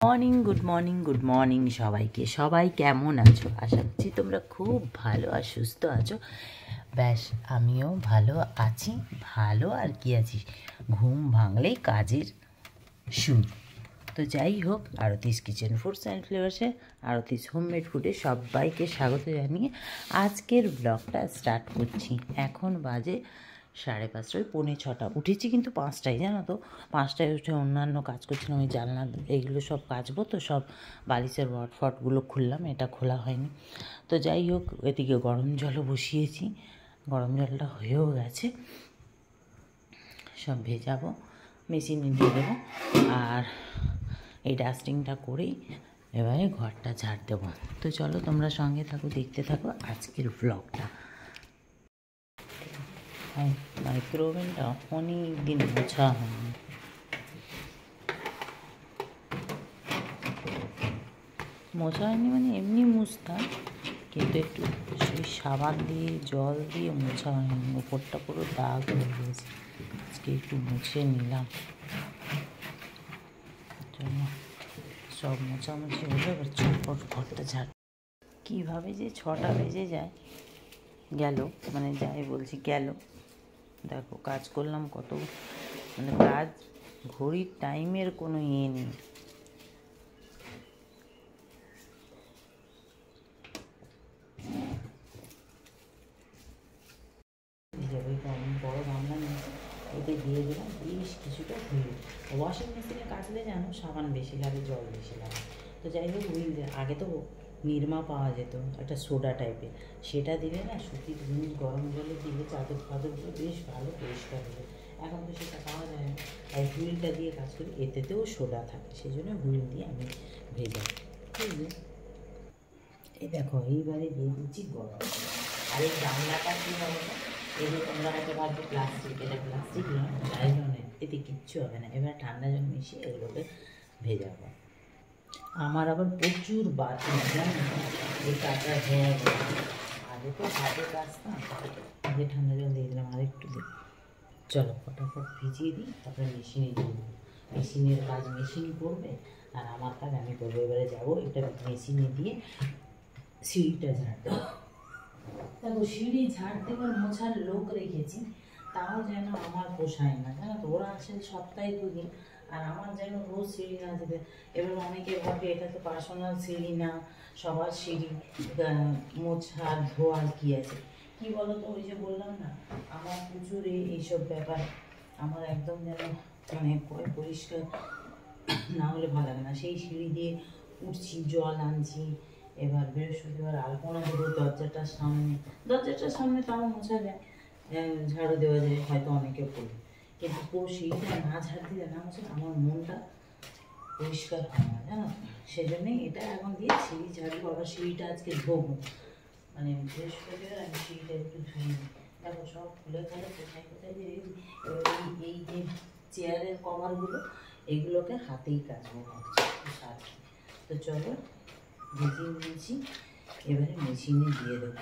Good morning সবাইকে। সবাই কেমন আছো? আশা করছি তোমরা খুব ভালো আর সুস্থ আছো। ব্যাস আমিও ভালো আছি। ভালো আর কি আছি, ঘুম ভাঙলেই কাজের শুরু। তো যাই হোক, আরতিস কিচেন ফুডস অ্যান্ড ফ্লেভার্সে, আরতিস হোমমেড ফুডে সবাইকে স্বাগত জানিয়ে আজকের ব্লগটা স্টার্ট করছি। এখন বাজে 5:30, 5:45। উঠেছি কিন্তু 5টায়, জানো তো। 5টায় উঠে অন্যান্য কাজ করছিলাম, ওই জানলা এইগুলো সব কাচবো, তো সব বালিশের ফটগুলো খুললাম, এটা খোলা হয়নি। তো যাই হোক, এদিকে গরম জলও বসিয়েছি, গরম জলটা হয়েও গেছে, সব ভেজাবো, মেশিনে দিয়ে দেবো। আর এই ডাস্টিংটা করেই এবারে ঘরটা ঝাড় দেবো। তো চলো তোমরা সঙ্গে থাকো, দেখতে থাকো আজকের ব্লগটা। মাইক্রোওভেনটা অনেক দিন মোছা হয়নি। মোছা হয়নি মানে এমনি মুছতাম, কিন্তু একটু সেই সাবান দিয়ে জল দিয়ে মোছা হয়নি, ওপরটা পুরো দাগ হয়ে গেছে। আজকে একটু মুছে নিলাম, জন্য সব মোছামুছি হলে এবার চটপট ঘরটা ঝাড়। কীভাবে যে 6টা বেজে যায়, গেল মানে যাই বলছি গেল। দেখো কাজ করলাম কত, মানে কাজ ঘড়ির টাইমের কোনো ইয়ে নেই। বড় গামলা নিয়েছি, এতে দিয়ে দিলাম বেশ কিছুটা হুইল। ওয়াশিং মেশিনে কাচলে যেন সাবান বেশি লাগে, জল বেশি লাগে। তো যাই হোক, হুইল আগে তো নিরমা পাওয়া যেত একটা সোডা টাইপের, সেটা দিলে না সুতির জিনিস গরম জলে দিলে চাদর ফাদরগুলো বেশ ভালো পরিষ্কার হবে। এখন তো সেটা পাওয়া যায় না, তাই হুইলটা দিয়ে কাজ করি। এতেতেও সোডা থাকে, সেই জন্য হুইল দিয়ে আমি ভেজাই। ঠিক আছে, এই দেখো এইবারে দিয়ে দিচ্ছি গরম। আর এই গামলাটা কী হবে না, এই যে তোমরা হয়তো ভাবছো প্লাস্টিক, এটা প্লাস্টিক নয়, নাইলনের, এতে কিচ্ছু হবে না। এবার ঠান্ডা জল মিশিয়ে এগুলোকে ভেজাবো। আমার আবার প্রচুর বাতি, জানো, এই কাঁচা ধোয়া। আগে তো হাতে কাচতাম, আগে ঠান্ডা জল দিয়ে দিলাম, আরেকটু দিই। চলো ফটাফট ভিজিয়ে দিই, তারপরে মেশিনে দিয়ে দেবো। মেশিনের কাজ মেশিন করবে, আর আমার কাজ আমি করবো। এবারে যাবো এটা মেশিনে দিয়ে সিঁড়িটা ঝাড় দেবো। দেখো সিঁড়ি ঝাড় দেবার মোছার লোক রেখেছি, তাও যেন আমার পোষায় না, জানো তো। ওরা আসেন সপ্তাহে 2 দিন, আর আমার যেন রোজ সিঁড়ি না যেতে। এবার অনেকে ভাবে এটা তো পার্সোনাল সিঁড়ি না, সবার সিঁড়ি মোছার ধোয়ার কী আছে। কী বলো তো, ওই যে বললাম না, আমার প্রচুর এইসব ব্যাপার। আমার একদম যেন মানে পরিষ্কার না হলে ভালো লাগে না। সেই সিঁড়ি দিয়ে উঠছি, জল আনছি। এবার বৃহস্পতিবার আলপনা দেবো দরজাটার সামনে তাও মোছা যায়, ঝাড়ু দেওয়া যায়, হয়তো অনেকে পড়ে। কিন্তু সিঁড়িটা না ঝাড় দিলে, না মোছা, আমার মনটা পরিষ্কার হয় না, জানো। সেজন্যই এটা এখন দিয়ে সিঁড়ি ঝাড়ু। আবার সিঁড়িটা আজকে ধোবো, মানে বৃহস্পতিবার আমি সিঁড়িটা একটু ধুয়ে নিই। দেখো সব খুলে খালে কোথায় কোথায় যে এই যে চেয়ারের কভারগুলো, এগুলোকে হাতেই কাচবো ভাবছি। তো চলো ভিজিয়ে নিয়েছি, এবারে মেশিনে দিয়ে দেবো।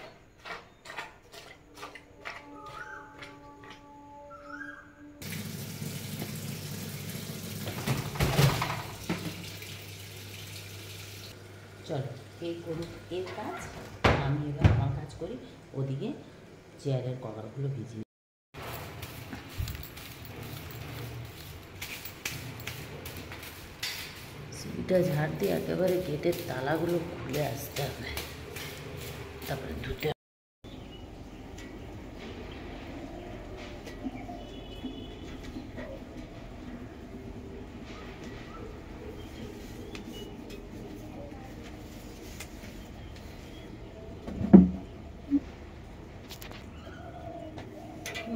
চলো এই করুক এর কাজ, আমি এবার আমার কাজ করি। ওদিকে চেয়ারের কভারগুলো ভিজিয়ে। সিঁড়িটা ঝাড় দিয়ে একেবারে গেটের তালাগুলো খুলে আসতে হবে, তারপরে ধুতে।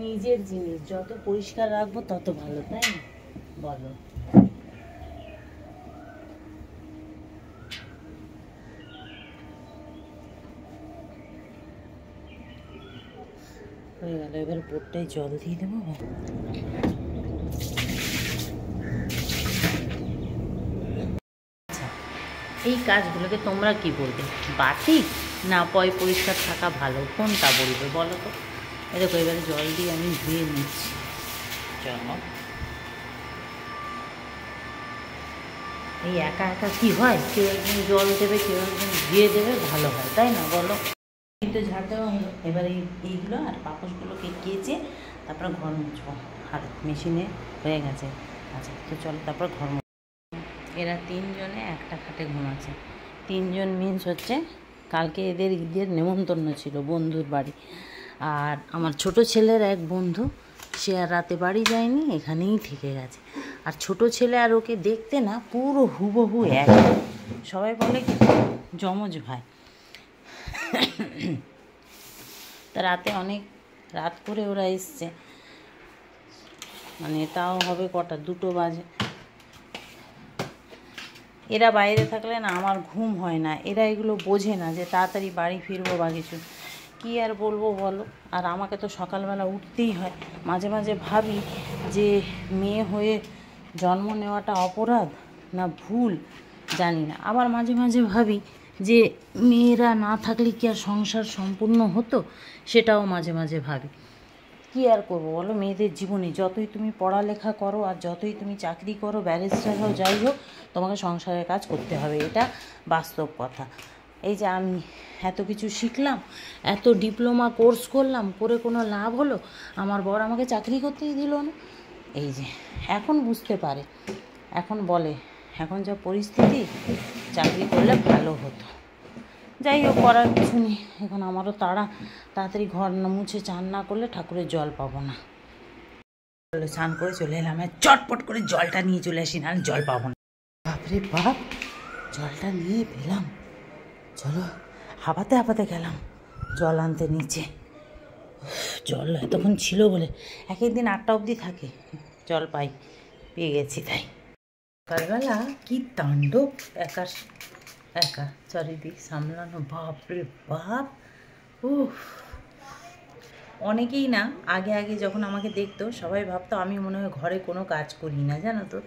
নিজের জিনিস যত পরিষ্কার রাখবো তত ভালো, তাই না বলো। হয়ে গেল, এবার বোটটায় জল দিয়ে দেবো। আচ্ছা, এই কাজগুলোকে তোমরা কি বলবে, বাতিক না পরিষ্কার থাকা ভালো, কোনটা বলবে বলো তো। দেখো এবারে জল দিয়ে আমি ধুয়ে নিচ্ছি। চলো এই একা একা কী হয়, কেউ একজন জল দেবে, কেউ একজন ধুয়ে দেবে, ভালো হয়, তাই না বলো? কিন্তু ঝাড় দেওয়া হলো, এবার এইগুলো আর পাপোশগুলোকে কেচে তারপরে ঘর মুছবো, আর মেশিনে হয়ে গেছে। আচ্ছা, তো চলো তারপর ঘর মুছবো। এরা তিনজনে একটা খাটে ঘুমাচ্ছে। তিনজন মিন্স হচ্ছে কালকে এদের ঈদের নেমন্তন্ন ছিল বন্ধুর বাড়ি, আর আমার ছোট ছেলের এক বন্ধু, সে আর রাতে বাড়ি যায়নি, এখানেই থেকে গেছে। আর ছোট ছেলে আর ওকে দেখতে না পুরো হুবহু এক, সবাই বলে কি যমজ ভাই। তা রাতে অনেক রাত করে ওরা এসছে, মানে তাও হবে কটা, 2টো বাজে। এরা বাইরে থাকলে না আমার ঘুম হয় না, এরা এগুলো বোঝে না যে তাড়াতাড়ি বাড়ি ফিরবো বা কিছু, কী আর বলবো বলো। আর আমাকে তো সকালবেলা উঠতেই হয়। মাঝে মাঝে ভাবি যে মেয়ে হয়ে জন্ম নেওয়াটা অপরাধ না ভুল জানি না। আবার মাঝে মাঝে ভাবি যে মেয়েরা না থাকলে কি আর সংসার সম্পূর্ণ হতো, সেটাও মাঝে মাঝে ভাবি। কী আর করবো বলো, মেয়েদের জীবনে যতই তুমি পড়ালেখা করো আর যতই তুমি চাকরি করো, ব্যারিস্টার হও, যাই হোক, তোমাকে সংসারের কাজ করতে হবে, এটা বাস্তব কথা। এই যে আমি এত কিছু শিখলাম, এত ডিপ্লোমা কোর্স করলাম, করে কোনো লাভ হলো? আমার বর আমাকে চাকরি করতেই দিল না। এই যে এখন বুঝতে পারে, এখন বলে, এখন যা পরিস্থিতি, চাকরি করলে ভালো হতো। যাই হোক, করার কিছু নেই। এখন আমারও তাড়াতাড়ি ঘর না মুছে চান না করলে ঠাকুরের জল পাবো না। স্নান করে চলে এলাম, চটপট করে জলটা নিয়ে চলে আসি, না জল পাবো না। বাপরে বাপ, জলটা নিয়ে পেলাম। চলো, হাঁপাতে হাঁপাতে গেলাম জল আনতে নিচে। জল এতক্ষণ ছিল বলে, এক একদিন 8টা অবধি থাকে, জল পেয়ে গেছি তাই। সকালবেলা কি তাণ্ডব, একা চারিদিক সামলানো, বাপরে বাপ। অনেকেই না আগে আগে যখন আমাকে দেখতো, সবাই ভাবতো আমি মনে হয় ঘরে কোনো কাজ করি না, জানো তো।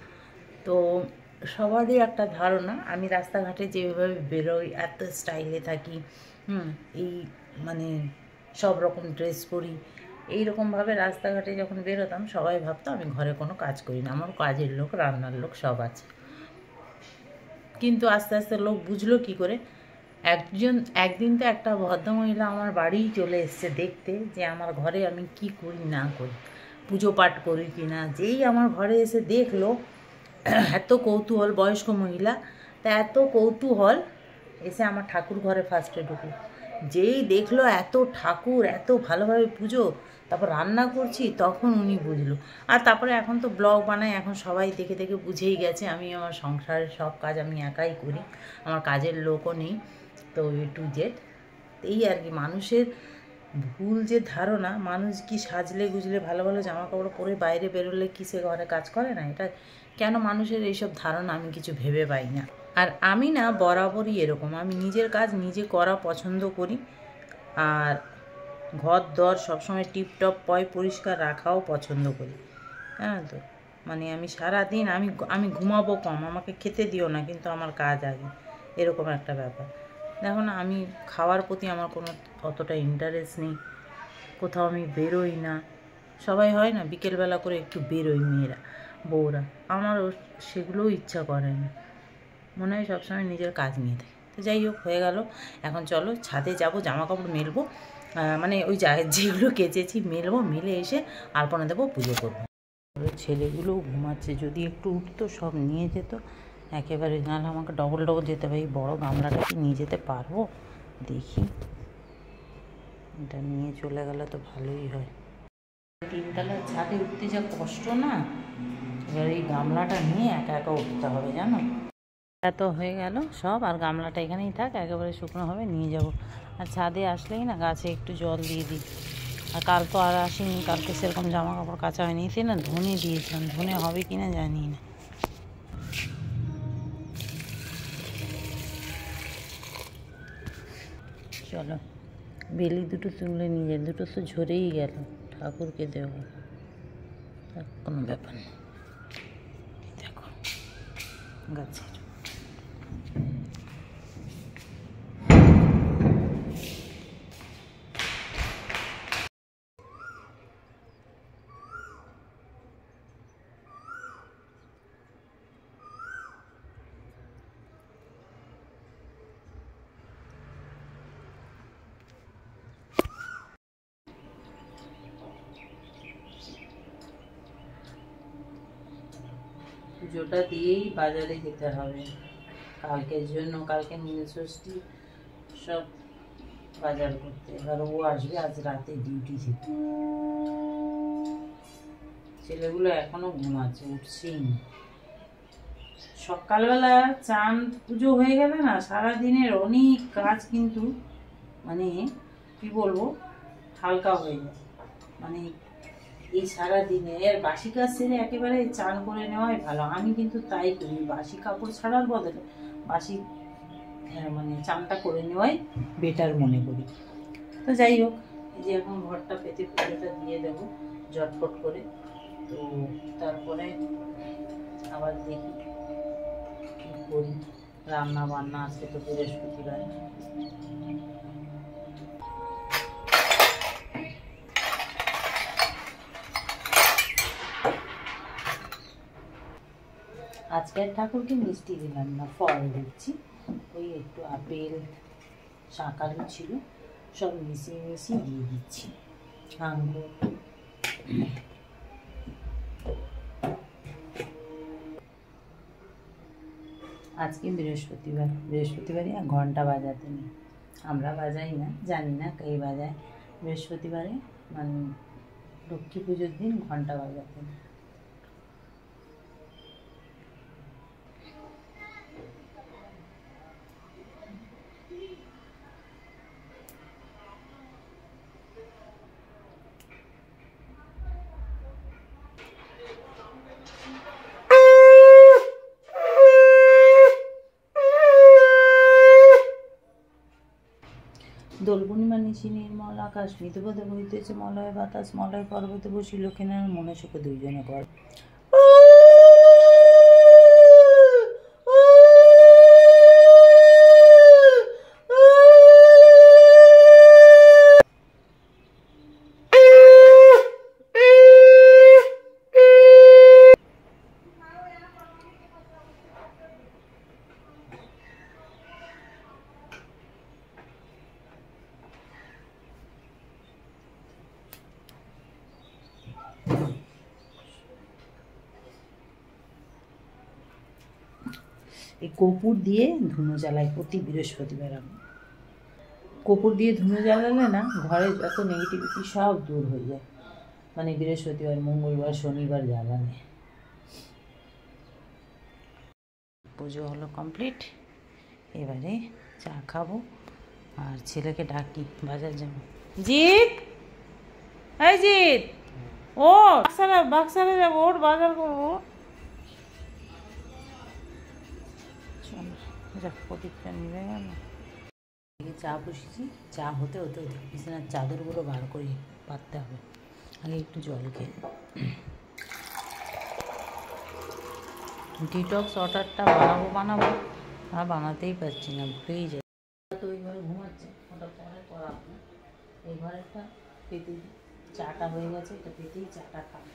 তো সবারই একটা ধারণা আমি রাস্তাঘাটে যেভাবে বেরোই, এত স্টাইলে থাকি, এই মানে সব রকম ড্রেস পরি, এইরকমভাবে রাস্তাঘাটে যখন বেরোতাম, সবাই ভাবতো আমি ঘরে কোনো কাজ করি না, আমার কাজের লোক, রান্নার লোক সব আছে। কিন্তু আস্তে আস্তে লোক বুঝলো কী করে। একদিন তো একটা ভদ্রমহিলা আমার বাড়িই চলে এসছে দেখতে যে আমার ঘরে আমি কি করি না করি, পুজো পাঠ করি কি না। যেই আমার ঘরে এসে দেখলো, এত কৌতূহল, বয়স্ক মহিলা, তা এত কৌতূহল, এসে আমার ঠাকুর ঘরে ফার্স্টে ঢুকলো। যেই দেখলো এত ঠাকুর, এত ভালোভাবে পুজো, তারপর রান্না করছি, তখন উনি বুঝলো। আর তারপরে এখন তো ব্লগ বানাই, এখন সবাই দেখে দেখে বুঝেই গেছে আমি আমার সংসারের সব কাজ আমি একাই করি, আমার কাজের লোকও নেই। তো A to Z এই আর কি। মানুষের ভুল যে ধারণা, মানুষ কি সাজলে গুজলে ভালো ভালো জামা কাপড় পরে বাইরে বেরোলে কি সে ঘরে কাজ করে না, এটা কেন মানুষের এইসব ধারণা আমি কিছু ভেবে পাই না। আর আমি না বরাবরই এরকম, আমি নিজের কাজ নিজে করা পছন্দ করি, আর ঘর দর সবসময় টিপটপ পরিষ্কার রাখাও পছন্দ করি, হ্যাঁ। তো মানে আমি সারাদিন আমি ঘুমাবো কম, আমাকে খেতে দিও না, কিন্তু আমার কাজ আগে, এরকম একটা ব্যাপার। দেখো না, আমি খাওয়ার প্রতি আমার কোনো অতটা ইন্টারেস্ট নেই, কোথাও আমি বেরোই না। সবাই হয় না বিকেলবেলা করে একটু বেরোই মেয়েরা, বউরা, আমারও সেগুলোও ইচ্ছা করে না, মনে হয় সবসময় নিজের কাজ নিয়ে থাকে। তো যাই হোক, হয়ে গেল। এখন চলো ছাদে যাব, জামা কাপড় মেলবো, মানে ওই যেগুলো কেচেছি মেলবো, মেলে এসে আলপনা দেবো, পুজো করবো। ছেলেগুলোও ঘুমাচ্ছে, যদি একটু উঠতো সব নিয়ে যেত একেবারে, নাহলে আমাকে ডবল যেতে হবে। এই বড়ো গামলাটা কি নিয়ে যেতে পারবো দেখি, এটা নিয়ে চলে গেলে তো ভালোই হয়। 3তলার ছাদে উঠতে যা কষ্ট না, এবার এই গামলাটা নিয়ে একা একা উঠতে হবে, জানো। এত হয়ে গেল সব, আর গামলাটা এখানেই থাক, একেবারে শুকনো হবে, নিয়ে যাব। আর ছাদে আসলেই না গাছে একটু জল দিয়ে দিই। আর কাল তো আর আসিনি, কালকে সেরকম জামা কাপড় কাচা হয়নি, সে না ধনে দিয়েছিলাম, ধনে হবে কি না জানি না। চলো বেলি দুটো তুলে নিয়ে যাই, দুটো তো ঝরেই গেল, ঠাকুরকে দেবো, কোনো ব্যাপার নেই। দেখো গাছের পুজোটা দিয়েই বাজারে যেতে হবে কালকের জন্য, কালকে নীলষষ্ঠী সব বাজার করতে। এবার ও আসবে আজ রাতে ডিউটি থেকে। ছেলেগুলো এখনো ঘুমাচ্ছে, উঠছেই না। সকালবেলা চান পুজো হয়ে গেলে না সারাদিনের অনেক কাজ কিন্তু মানে কি বলবো হালকা হয়ে যায়। মানে এই সারাদিনের বাসি কাজ সেরে একেবারে চান করে নেওয়াই ভালো। আমি কিন্তু তাই করি, বাসি কাপড় ছাড়ার বদলে বাসি মানে চানটা করে নেওয়াই বেটার মনে করি। তো যাই হোক, এই যে এখন ঘরটা পেতে পুজোটা দিয়ে দেবো ঝটপট করে। তো তারপরে আবার দেখি কি করি, রান্না বান্না। আজকে তো বৃহস্পতিবার। আজকের ঠাকুরকে মিষ্টি দিলাম না, ফল দিচ্ছি। ওই একটু আপেল শাকালু ছিল, সব মিশিয়ে দিয়ে দিচ্ছি, আঙ্গুর। আজকে বৃহস্পতিবারে ঘন্টা বাজাতে নেই। আমরা বাজাই না, জানি না কে বাজায়। বৃহস্পতিবারে মানে লক্ষ্মী পুজোর দিন ঘন্টা বাজাতে নেই। দোল পূর্ণিমা নিশি নির্মল আকাশ, মৃদুপদে বহিতেছে মলয় বাতাস, মলয় পর্বতে বসি লক্ষ্মীনারায়ণ মনে সুখে দুইজনে কর। এই কর্পূর দিয়ে ধুনো জ্বালাই প্রতি বৃহস্পতিবার। আমি কর্পূর দিয়ে ধুনো জ্বালালে না ঘরে যত নেগেটিভিটি সব দূর হয়ে যায়। মানে বৃহস্পতিবার, মঙ্গলবার, শনিবার জ্বালালে। পুজো হলো কমপ্লিট, এবারে চা খাবো আর ছেলেকে ডাকি বাজার যাবো। জিৎ, এই জিৎ, ও বাক্সারে যাবো, ওর বাজার করবো। প্রদীপটা নিয়ে গেল। চা বসেছি, চা হতে হতে বিছানার চাদরগুলো বার করে পাততে হবে। আগে একটু জল খেয়ে ডিটক্স ওয়াটারটা বানাবো আর বানাতেই পারছি না, ভুলেই যাই। তো ওই ঘরে ঘুমাচ্ছে, ওটা পরে করাবো। এই ঘরেরটা পেতে চাটা হয়ে গেছে, এটা পেতেই চাটা খাবো।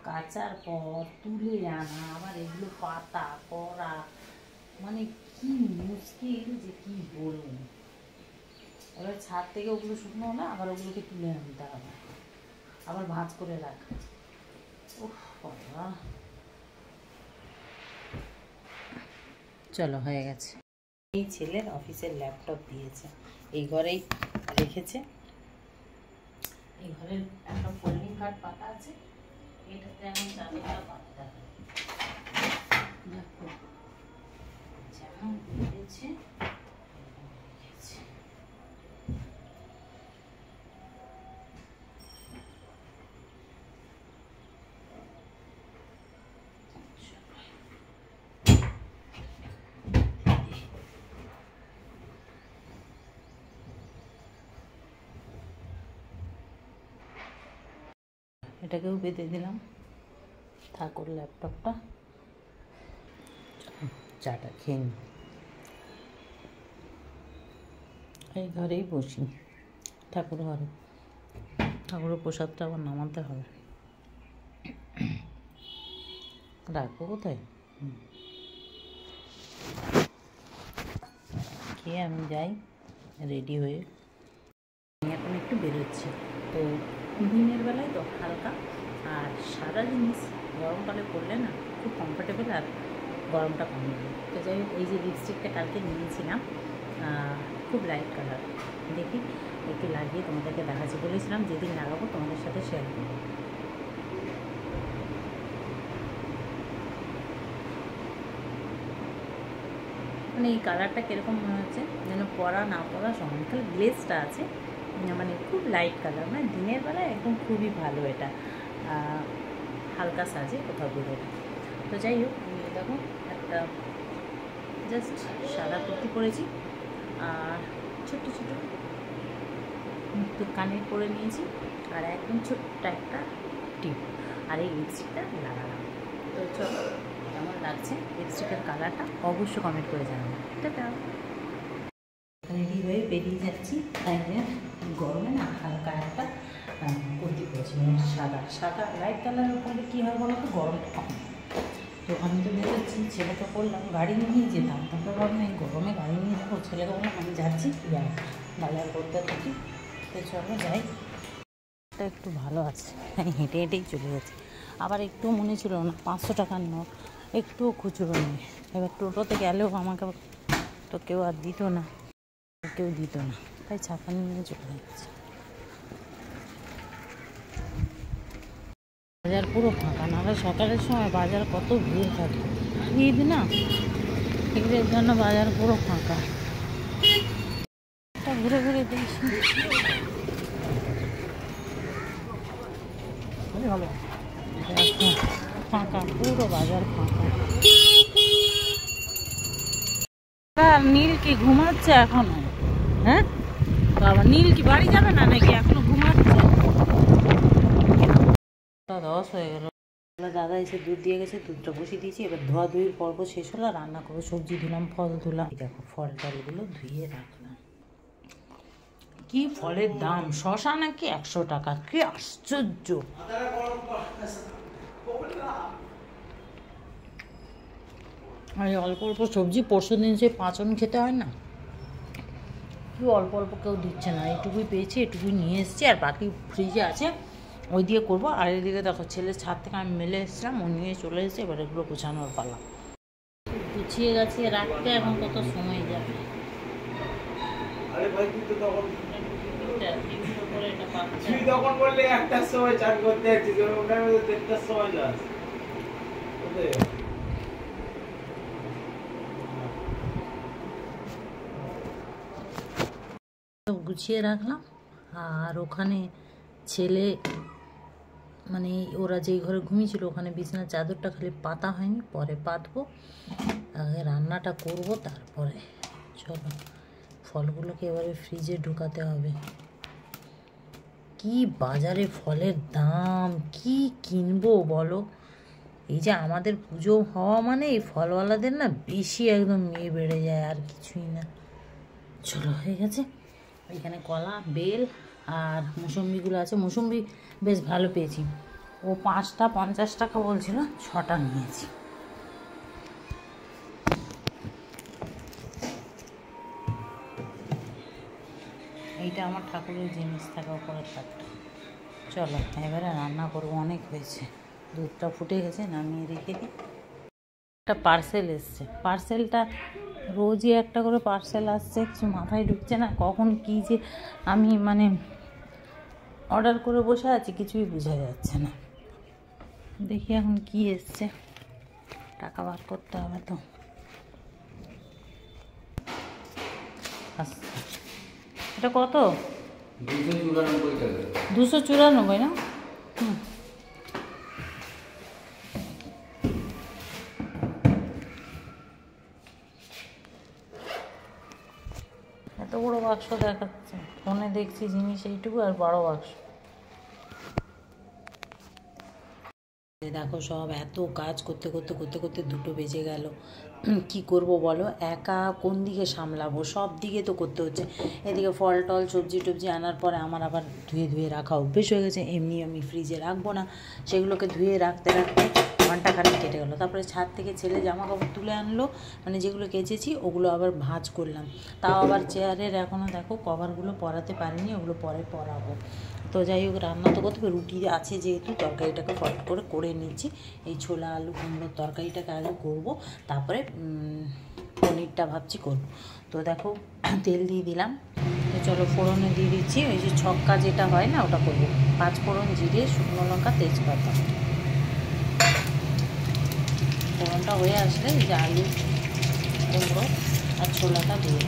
কাচার পর তুলে আনা, আবার এগুলো পাতা করা, মানে কি মুশকিল যে কি বলবো। এবার ছাদ থেকে ওগুলো শুকনো হলে আবার ওগুলোকে তুলে আনতে হবে, আবার ভাঁজ করে রাখা। ওহ বাবা, চলো হয়ে গেছে। এই ছেলের অফিসের ল্যাপটপ দিয়েছে, এই ঘরেই রেখেছে। এই ঘরের একটা ফোল্ডিং কার্ড পাতা আছে, এটাতে এখন চাদরটা পাততে হবে। যেমন দিয়েছে এটাকেও বেঁধে দিলাম। ঠাকুর ল্যাপটপটা, চাটা খেয়ে নিই। এই ঘরেই বসি, ঠাকুর ঘরে। ঠাকুরের প্রসাদটা আবার নামাতে হবে। রাখবো কোথায়? খেয়ে আমি যাই রেডি হয়ে। আমি এখন একটু বেরোচ্ছি। তো দিনের বেলায় তো হালকা আর সাদা জিনিস গরমকালে পরলে না খুব কমফোর্টেবল, আর গরমটা কম লাগে। তো যাই হোক, এই যে লিপস্টিকটা কালকে নিয়েছিলাম, খুব লাইট কালার। দেখি একটু লাগিয়ে তোমাদেরকে দেখাচ্ছি। বলেছিলাম যেদিন লাগাবো তোমাদের সাথে শেয়ার করবো। মানে এই কালারটা কীরকম মনে হচ্ছে যেন পরা না পরা সমান, খালি গ্লেজটা আছে। মানে খুব লাইট কালার, মানে দিনের বেলায় একদম খুবই ভালো এটা, হালকা সাজে কোথাও বেরোবে। তো যাই হোক, আমি দেখো একটা জাস্ট সাদা কুর্তি পরেছি, আর ছোট্ট ছোটো একটু কানের পরে নিয়েছি, আর একদম ছোট্ট একটা টিপ, আর এই লিপস্টিকটা লাগালাম। তো চলো, কেমন লাগছে লিপস্টিকের কালারটা অবশ্যই কমেন্ট করে জানাবো। টাটা। রেডি হয়ে বেরিয়ে যাচ্ছি। তাই গরমে না হালকা একটা কুর্তি পরেছি, সাদা সাদা লাইট কালারের পরলে কী হয় বলো তো, গরমটা কম। তো আমি তো বেরোচ্ছি, ছেলেকে বললাম গাড়ি নিয়েই যেতাম, তারপর ভাবলাম এই গরমে গাড়ি নিয়ে যাবো। ছেলেকে বললাম আমি যাচ্ছি, বাজার করতে থাকি। তো চলো যাই। এটা একটু ভালো আছে, হেঁটে হেঁটেই চলে গেছে। আবার একটু মনে ছিল না 500 টাকার নোট, একটুও খুচরো নেই। এবার টোটোতে গেলেও আমাকে তো কেউ আর দিত না, কেউ দিত না, তাই ছাতা নিয়ে চলে যাচ্ছে। বাজার পুরো ফাঁকা, নাহলে সকালের সময় বাজার কত ভিড় থাকে। ঈদ না, ঈদের জন্য বাজার পুরো ফাঁকা। ঘুরে ঘুরে দেখছি, ফাঁকা, পুরো বাজার ফাঁকা। নীল কি ঘুমাচ্ছে এখনো? হ্যাঁ বাবা, নীল কি বাড়ি যাবে না নাকি এখনো ঘুমাচ্ছে? 10 হয়ে গেল। দাদা এসে দুধ দিয়ে গেছে, দুধটা বসিয়ে দিয়েছি। এবার ধোয়াধুয়ির পর্ব শেষ হলো, রান্না করবো। সবজি ধুলাম, ফল ধুলাম। দেখো ফল টলগুলো ধুয়ে রাখলাম। কি ফলের দাম! শশা নাকি 100 টাকা, কি আশ্চর্য! আর অল্প অল্প সবজি, পরশু দিন সে পাঁচন খেতে হয় না, কেউ অল্প অল্প কেউ দিচ্ছে না। এটুকুই পেয়েছি, এটুকুই নিয়ে এসেছি, আর বাকি ফ্রিজে আছে, ওই দিয়ে করবো। আর এদিকে দেখো ছেলের ছাদ থেকে আমি মেলে এসেছিলাম, ও নিয়ে চলে এসেছে। এবার এগুলো গোছানোর পালা। গুছিয়ে গেছে রাখতে এখন কত সময় যাবে। তখন বললে 1টার সময় চান করতে যাচ্ছি, ওটার মধ্যে 3টার সময় যাস। গুছিয়ে রাখলাম। আর ওখানে ছেলে, মানে ওরা যেই ঘরে ঘুমিয়েছিল ওখানে বিছানার চাদরটা খালি পাতা হয়নি, পরে পাতবো। আগে রান্নাটা করব, তারপরে চলো ফলগুলোকে এবারে ফ্রিজে ঢুকাতে হবে। কি বাজারে ফলের দাম, কি কিনবো বলো? এই যে আমাদের পুজো হওয়া মানে এই ফলওয়ালাদের না বেশি একদম মেয়ে বেড়ে যায়, আর কিছুই না। চলো হয়ে গেছে। এখানে কলা, বেল আর মুসম্বিগুলো আছে। মুসম্বি বেশ ভালো পেয়েছি। ও 5টা 50 টাকা বলছিল, 6টা নিয়েছি। এইটা আমার ঠাকুরের জিনিস থাকে, ওপরের থাকটা। চলো এবারে রান্না করবো, অনেক হয়েছে। দুধটা ফুটে গেছে, নামিয়ে রেখে দিই। একটা পার্সেল এসছে, পার্সেলটা রোজই একটা করে পার্সেল আসছে, কিছু মাথায় ঢুকছে না কখন কী যে আমি মানে অর্ডার করে বসে আছি, কিছুই বোঝা যাচ্ছে না। দেখি এখন কি এসছে, টাকা বার করতে হবে তো। আচ্ছা এটা কত? 294 টাকা। 294 না? এত বড় বাক্স দেখাচ্ছে, ফোনে দেখছি জিনিস এইটুকু, আর বড় বাক্স। দেখো সব এত কাজ করতে করতে করতে করতে 2টো বেজে গেল। কি করব বলো, একা কোন দিকে সামলাবো, সব দিকে তো করতে হচ্ছে। এদিকে ফল টল সবজি টবজি আনার পরে আমার আবার ধুয়ে রাখা অভ্যেস হয়ে গেছে, এমনি আমি ফ্রিজে রাখবো না, সেগুলোকে ধুয়ে রাখতে রাখতে ঘন্টাখানেক কেটে গেলো। তারপরে ছাদ থেকে ছেলে জামা কাপড় তুলে আনলো, মানে যেগুলো কেচেছি ওগুলো আবার ভাঁজ করলাম। তাও আবার চেয়ারের এখনও দেখো কভারগুলো পরাতে পারিনি, ওগুলো পরে পরাবো। তো যাই হোক, রান্না তো করতে হবে, রুটি আছে যেহেতু তরকারিটাকে ফট করে নিচ্ছি। এই ছোলা আলু কুমড়োর তরকারিটাকে আগে করবো, তারপরে পনিরটা ভাবছি করব। তো দেখো তেল দিয়ে দিলাম, তো চলো ফোড়নে দিয়ে দিচ্ছি ওই যে ছক্কা যেটা হয় না ওটা করবো। 5 ফোড়ন, জিরে, শুকনো লঙ্কা, তেজপাতা। ফোড়নটা হয়ে আসলে এই যে আলু কুমড়ো আর ছোলাটা দিয়ে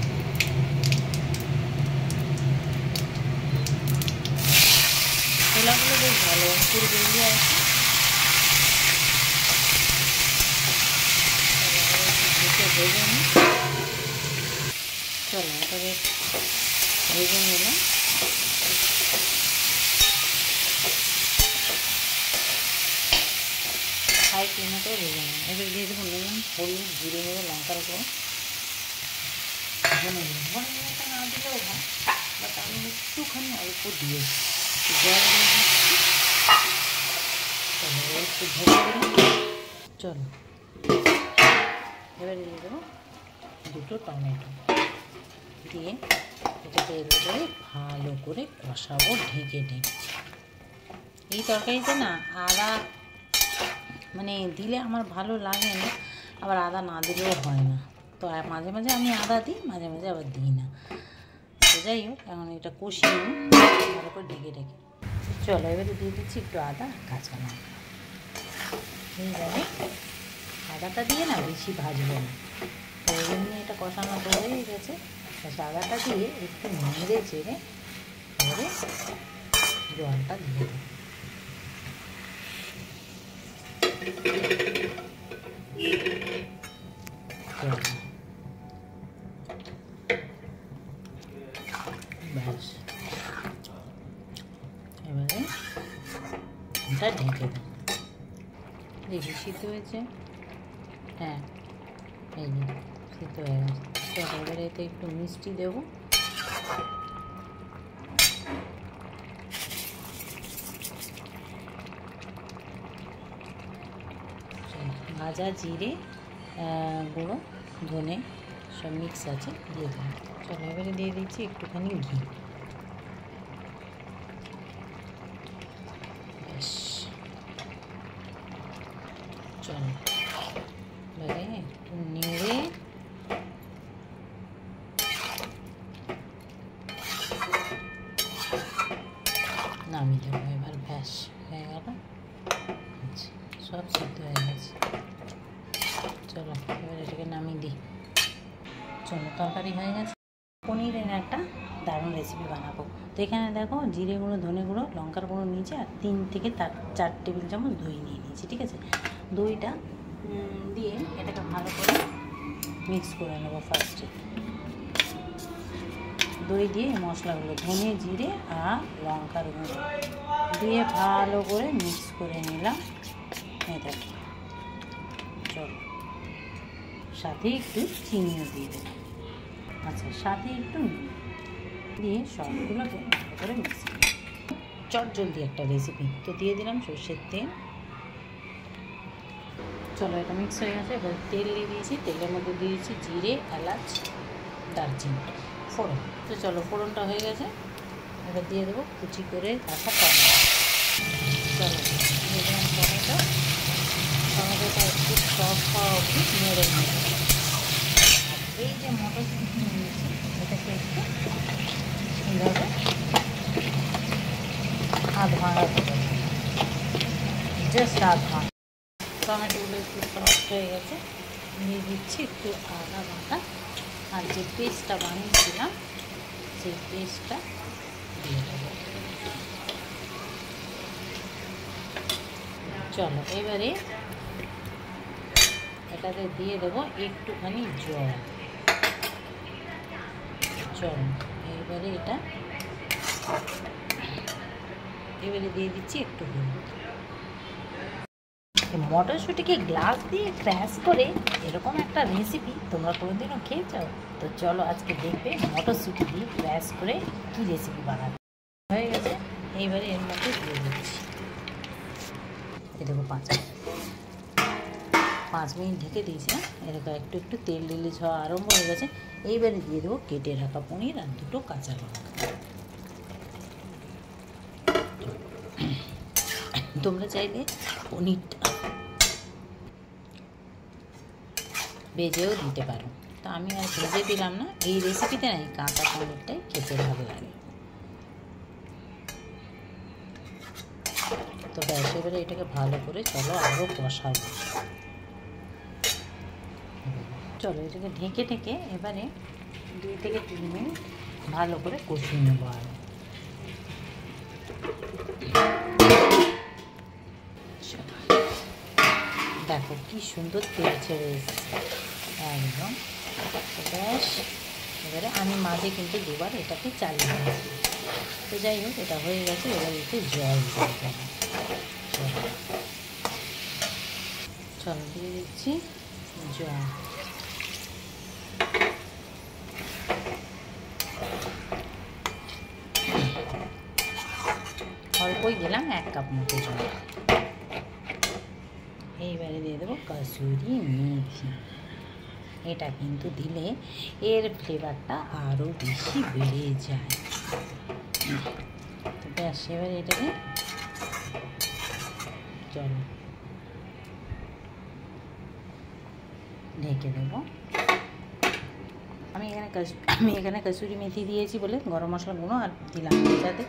ছোলাগুলো বেশ ভালো অঙ্কুর বেরিয়ে আসে। ভেজে নিই, চলো এটা বেশ ভেজে নিলাম। হাই ফ্লেমে করে ভেজে নিলাম। এবার দিয়ে দেবো নুন, হলুদ, জিরে গুঁড়ো, লঙ্কার গুঁড়ো, ধনে গুঁড়োটা না দিলেও হয়, বাট আমি একটুখানি অল্প দিয়েছি। জল দিয়ে দিচ্ছি, চলো একটু ভেজে দিলাম। চলো এবারে দিয়ে দেবো 2টো টমেটো দিয়ে এটাকে এবারে ভালো করে কষাবো ঢেকে। এই তরকারিতে না আদা মানে দিলে আমার ভালো লাগে না, আবার আদা না দিলেও হয় না। তো মাঝে মাঝে আমি আদা দিই, মাঝে মাঝে আবার দিই না। তো যাই হোক, এখন এটা কষিয়ে নিই ভালো করে ঢেকে। চলো এবারে দিয়ে দিচ্ছি একটু আদা আর কাঁচা লঙ্কা। এইভাবে আদাটা দিয়ে না বেশি ভাজবো না, তো এমনি এটা কষানো তো হয়ে গেছে। আদাটা দিয়ে একটু নেড়ে চেড়ে এবারে জলটা দিয়ে দেবো। ব্যাস, এবারে এটা ঢেকে দেবো। দেখি সিদ্ধ হয়েছে, হ্যাঁ এই যে সিদ্ধ হয়ে গেছে। চলো এবারে এতে একটু মিষ্টি দেবো। ভাজা জিরে গুঁড়ো, ধনে সব মিক্স আছে দিয়ে দেবো। চলো এবারে দিয়ে দিচ্ছি একটুখানি ঘি। ব্যাস, চলো এবারে একটু নেড়ে নামিয়ে দেবো। এবার ব্যাস হয়ে গেল, সব সিদ্ধ হয়ে গেছে। চলো এবার এটাকে নামিয়ে দিই। চলো তরকারি হয়ে গেছে। পনিরের একটা দারুণ রেসিপি বানাবো। তো এখানে দেখো জিরে গুঁড়ো, ধনে গুঁড়ো, লঙ্কার গুঁড়ো নিয়েছি, আর 3 থেকে 4 টেবিল চামচ দই নিয়ে নিয়েছি। ঠিক আছে, দইটা দিয়ে এটাকে ভালো করে মিক্স করে নেবো। ফার্স্টে দই দিয়ে মশলাগুলো ধনে জিরে আর লঙ্কার গুঁড়ো দিয়ে ভালো করে মিক্স করে নিলাম। এটাকে চলো সাথে একটু চিনিও দিয়ে দেবো। আচ্ছা, সাথে একটু দিয়ে সবগুলোকে ভালো করে মিক্স করে চটজলদি একটা রেসিপি। তো দিয়ে দিলাম সর্ষের তেল। চলো এটা মিক্স হয়ে গেছে। এবার তেল দিয়ে দিয়েছি, তেলের মধ্যে দিয়েছি জিরে, এলাচ, দারচিনি, ফোড়ন। তো চলো ফোড়নটা হয়ে গেছে, এবার দিয়ে দেবো কুচি করে রাখা টমেটো। চলো দিয়ে দিলাম টমেটোটা একটু সফট হওয়া অবধি নেড়ে নেব। এই যে মটরশুঁটি নিয়েছি এটাকে একটু এইভাবে আধ ভাঙা করে, জাস্ট আধ ভাঙা। টমেটোগুলো একটু সফট হয়ে গেছে, দিয়ে দিচ্ছি একটু আদা বাটা আর যে পেস্টটা বানিয়েছিলাম সেই পেস্টটা দিয়ে দেবো। চলো এবারে এটাতে দিয়ে দেবো একটুখানি জল। চলো এবারে এবারে দিয়ে দিচ্ছি একটু হলুদ। মটরশুঁটিকে গ্লাস দিয়ে ক্র্যাশ করে এরকম একটা রেসিপি তোমরা কোনোদিনও খেয়েছো? তো চলো আজকে দেখবে মটরশুঁটি দিয়ে ক্র্যাশ করে কী রেসিপি বানাবে। হয়ে গেছে, এইবারে এর মধ্যে দিয়ে দিচ্ছি, এ দেখো 5 মিনিট ঢেকে দিয়েছিলাম, এরকম একটু একটু তেল রিলিজ হওয়া আরম্ভ হয়ে গেছে। এইবারে দিয়ে দেবো কেটে রাখা পনির আর 2টো কাঁচা লঙ্কা। তোমরা চাইলে পনিরটা ভেজেও দিতে পারো, তো আমি আর ভেজে দিলাম না। এই রেসিপিতে না এই কাঁচা পনিরটাই খেতে ভালো লাগে। তো ব্যাস, এবারে এটাকে ভালো করে চলো আরও কষাবো। চলো এটাকে ঢেকে ঢেকে এবারে 2 থেকে 3 মিনিট ভালো করে কষিয়ে নেবো। আর দেখো কি সুন্দর তেল ছেড়ে এসেছে একদম। ব্যাস, এবারে আমি মাঝে কিন্তু 2বার এটাকে চালিয়ে দিয়েছি। তো যাই হোক, এটা হয়ে গেছে। এবার এতে জল দিয়ে দেবো। চল দিয়ে দিচ্ছি জল। অল্পই দিলাম, 1 কাপ মতো জল। এইবারে দিয়ে দেবো কাসুরি মেথি। এটা কিন্তু দিলে এর ফ্লেভারটা আরও বেশি বেড়ে যায়। তো ব্যাস, এবারে এটাকে চলো ঢেকে দেবো। আমি এখানে কাসুরি মেথি দিয়েছি বলে গরম মশলা গুঁড়ো আর দিলাম, যাতে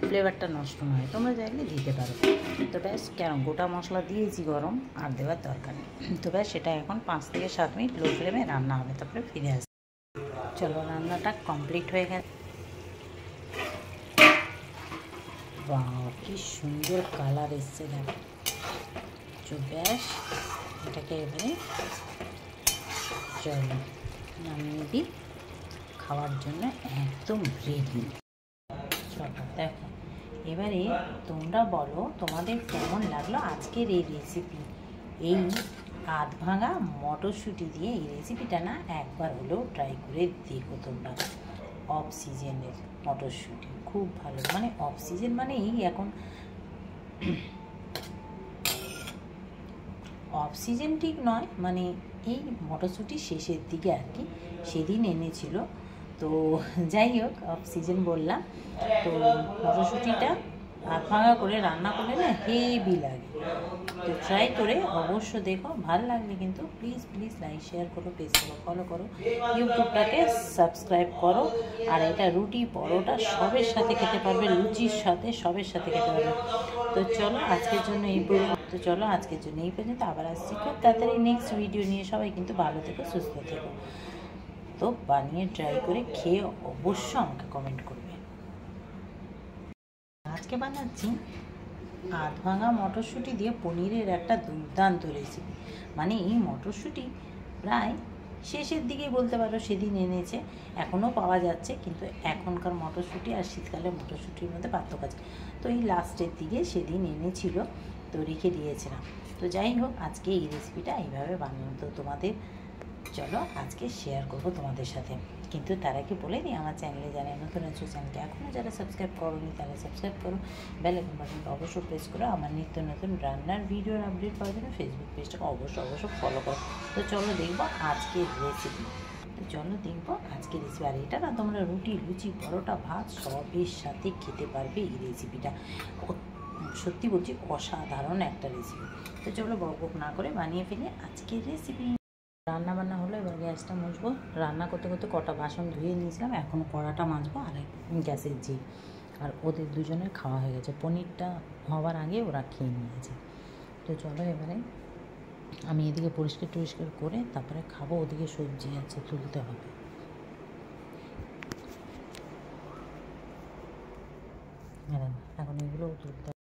ফ্লেভারটা নষ্ট না হয়। তোমরা চাইলে দিতে পারো। তো ব্যাস, কেন গোটা মশলা দিয়েছি গরম, আর দেওয়ার দরকার নেই। তো ব্যাস, সেটা এখন 5 থেকে 7 মিনিট লো ফ্লেমে রান্না হবে, তারপরে ফিরে আসবে। চলো, রান্নাটা কমপ্লিট হয়ে গেছে। বাহ, কি সুন্দর কালার এসছে দেখো। তো ব্যাস, এটাকে এবারে চলো নামিয়ে দিই, খাওয়ার জন্য একদম রেডি। চলো দেখো, এবারে তোমরা বলো তোমাদের কেমন লাগলো আজকের এই রেসিপি। এই আধ ভাঙা মটরশুঁটি দিয়ে এই রেসিপিটা না একবার হলেও ট্রাই করে দেখো তোমরা। অফ সিজনের মটরশুঁটি খুব ভালো, মানে অফ সিজন মানেই এখন অফ সিজন ঠিক নয়, মানে এই মটরশুঁটি শেষের দিকে আর কি, সেদিন এনেছিল। তো যাই হোক, অফ সিজন বললাম। তো মটরশুঁটিটা আধ ভাঙা করে রান্না করলে না হেভি লাগে। তো ট্রাই করে অবশ্য দেখো, ভালো লাগলে কিন্তু প্লিজ প্লিজ লাইক শেয়ার করো, পেজটাকে ফলো করো, ইউটিউবটাকে সাবস্ক্রাইব করো। আর এটা রুটি পরোটা সবের সাথে খেতে পারবে, লুচির সাথে সবের সাথে খেতে পারবে। তো চলো আজকের জন্য এই পর্যন্ত। আবার আসছি খুব তাড়াতাড়ি নেক্সট ভিডিও নিয়ে। সবাই কিন্তু ভালো থেকো, সুস্থ থেকো। তো বানিয়ে ট্রাই করে খেয়ে অবশ্য আমাকে কমেন্ট করবে। আজকে বানাচ্ছি আধ ভাঙা মটরশুঁটি দিয়ে পনিরের একটা দুর্দান্ত রেসিপি। মানে এই মটরশুঁটি প্রায় শেষের দিকেই বলতে পারো সেদিন এনেছে, এখনও পাওয়া যাচ্ছে, কিন্তু এখনকার মটরশুঁটি আর শীতকালের মটরশুঁটির মধ্যে পার্থক্য আছে। তো এই লাস্টের দিকে সেদিন এনেছিল, তো রেখে দিয়েছিলাম। তো যাই হোক, আজকে এই রেসিপিটা এইভাবে বানানো তো তোমাদের চলো আজকে শেয়ার করব তোমাদের সাথে। কিন্তু তার আগে বলে দিই, আমার চ্যানেলে যারা নতুন আছে চ্যানেলকে এখনও যারা সাবস্ক্রাইব করোনি তারা সাবস্ক্রাইব করো, বেল আইকন বাটনটা অবশ্যই প্রেস করো। আমার নিত্য নতুন রান্নার ভিডিওর আপডেট পাওয়ার জন্য ফেসবুক পেজটাকে অবশ্যই ফলো করো। তো চলো দেখবো আজকের রেসিপি। আর এটা না তোমরা রুটি, লুচি, পরোটা, ভাত সবের সাথে খেতে পারবে এই রেসিপিটা। সত্যি বলছি, অসাধারণ একটা রেসিপি। তো চলো বকবক না করে বানিয়ে ফেলি আজকের রেসিপি। রান্না বান্না হলো, এবার গ্যাসটা মুছবো। রান্না করতে করতে কটা বাসন ধুয়ে নিয়েছিলাম, এখন কড়াটা মাজবো। আর গ্যাসের জি, আর ওদের দুজনের খাওয়া হয়ে গেছে, পনিরটা হওয়ার আগে ওরা খেয়ে নিয়েছে। তো চলো এবারে আমি এদিকে পরিষ্কার করে তারপরে খাবো। ওদিকে সবজি আছে, তুলতে হবে। এখন এগুলোও তুলতে হবে।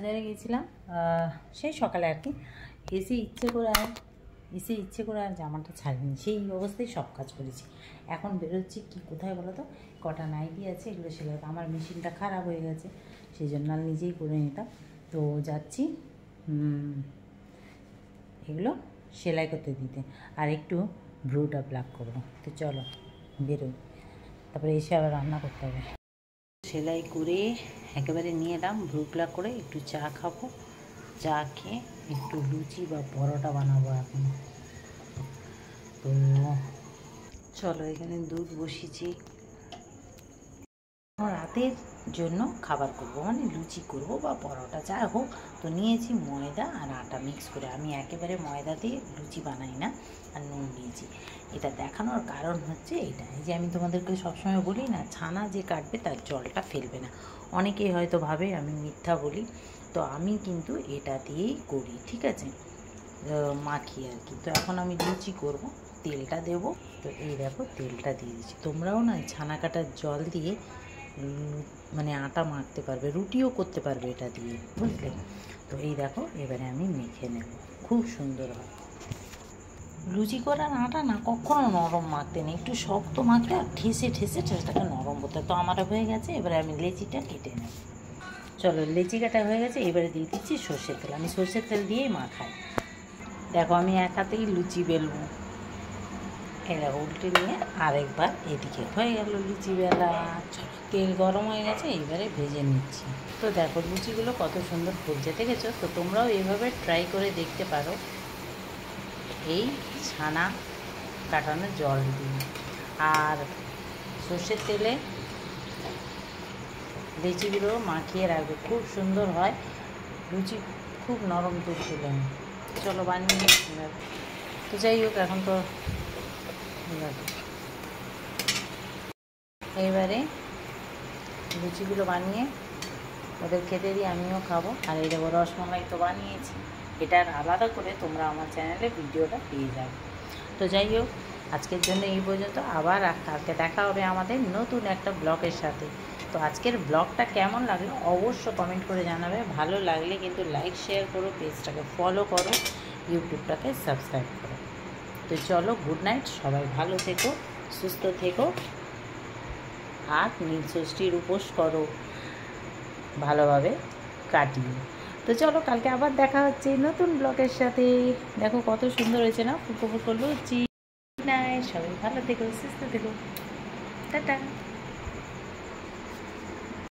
বাজারে গিয়েছিলাম সেই সকালে আর কি। এসে ইচ্ছে করে আর জামাটা ছাড়িনি, সেই অবস্থায় সব কাজ করেছি। এখন বেরোচ্ছি কি কোথায় বলো তো, কটা নাইটি আছে এগুলো সেলাই, আমার মেশিনটা খারাপ হয়ে গেছে, সেই জন্য আর নিজেই করে নিতাম। তো যাচ্ছি এগুলো সেলাই করতে দিতে, আর একটু ভ্রুটা প্লাক করবো। তো চলো বেরোই, তারপরে এসে আবার রান্না করতে হবে। সেলাই করে একেবারে নিয়ে এলাম, ভ্রু প্লাক করে একটু চা খাবো, চা খেয়ে একটু লুচি বা পরোটা বানাবো এখন। তো চলো এখানে দুধ বসিয়েছি, রাতের জন্য খাবার করব, মানে লুচি করব বা পরোটা যা হোক। তো নিয়েছি ময়দা আর আটা মিক্স করে, আমি একেবারে ময়দা দিয়ে লুচি বানাই না, আর নুন দিয়েছি। এটা দেখানোর কারণ হচ্ছে এইটা, এই যে আমি তোমাদেরকে সবসময় বলি না, ছানা যে কাটবে তার জলটা ফেলবে না। অনেকেই হয়তো ভাবে আমি মিথ্যা বলি, তো আমি কিন্তু এটা দিয়েই করি, ঠিক আছে, মাখি আর কি। তো এখন আমি লুচি করব, তেলটা দেব। তো এই দেখো তেলটা দিয়ে দিচ্ছি। তোমরাও না ছানা কাটার জল দিয়ে মানে আটা মাখতে পারবে, রুটিও করতে পারবে এটা দিয়ে, বুঝলে। তো এই দেখো এবারে আমি মেখে নেব, খুব সুন্দর হয়। লুচি করার আটা না কখনো নরম মাখতে নেই, একটু শক্ত মাখলে আর ঠেসে ঠেসটাকে নরম করতে। তো আমার হয়ে গেছে, এবারে আমি লেচিটা কেটে নেব। চলো লেচি কাটা হয়ে গেছে, এবারে দিয়ে দিচ্ছি সর্ষের তেল। আমি সর্ষের তেল দিয়েই মাখাই। দেখো আমি এক হাতেই লুচি বেলবো, এরা উল্টে নিয়ে আরেকবার এদিকে হয়ে গেল লুচি বেলা। তেল গরম হয়ে গেছে, এইবারে ভেজে নিচ্ছি। তো দেখো লুচিগুলো কত সুন্দর ফুলছে, দেখেছো? তো তোমরাও এইভাবে ট্রাই করে দেখতে পারো, এই ছানা কাটানো জল দিয়ে আর সর্ষের তেলে লুচিগুলো মাখিয়ে রাখবে, খুব সুন্দর হয় লুচি, খুব নরম তুলতুলে। চলো বানিয়ে। তো যাই হোক, এখন তো এইবারে লুচিগুলো বানিয়ে ওদের খেতে দিয়ে আমিও খাবো। আর এই দেখো রসমালাই তো বানিয়েছি, এটার আলাদা করে তোমরা আমার চ্যানেলে ভিডিওটা পেয়ে যাবে। তো যাই হোক, আজকের জন্য এই পর্যন্ত, আবার কালকে দেখা হবে আমাদের নতুন একটা ব্লগের সাথে। তো আজকের ব্লগটা কেমন লাগলো অবশ্য কমেন্ট করে জানাবে। ভালো লাগলে কিন্তু লাইক শেয়ার করো, পেজটাকে ফলো করো, ইউটিউবটাকে সাবস্ক্রাইব করো। তো চলো, গুড নাইট, সবাই ভালো থেকো, সুস্থ থেকো, আর নীলষষ্ঠীর উপোস করো, ভালোভাবে কাটিয়ে। তো চলো কালকে আবার দেখা হচ্ছে নতুন ব্লগের সাথে। দেখো কত সুন্দর হয়েছে না ফুলকো ফুলকো লুচি। গুড নাইট, সবাই ভালো থেকো, সুস্থ থেকো, টাটা।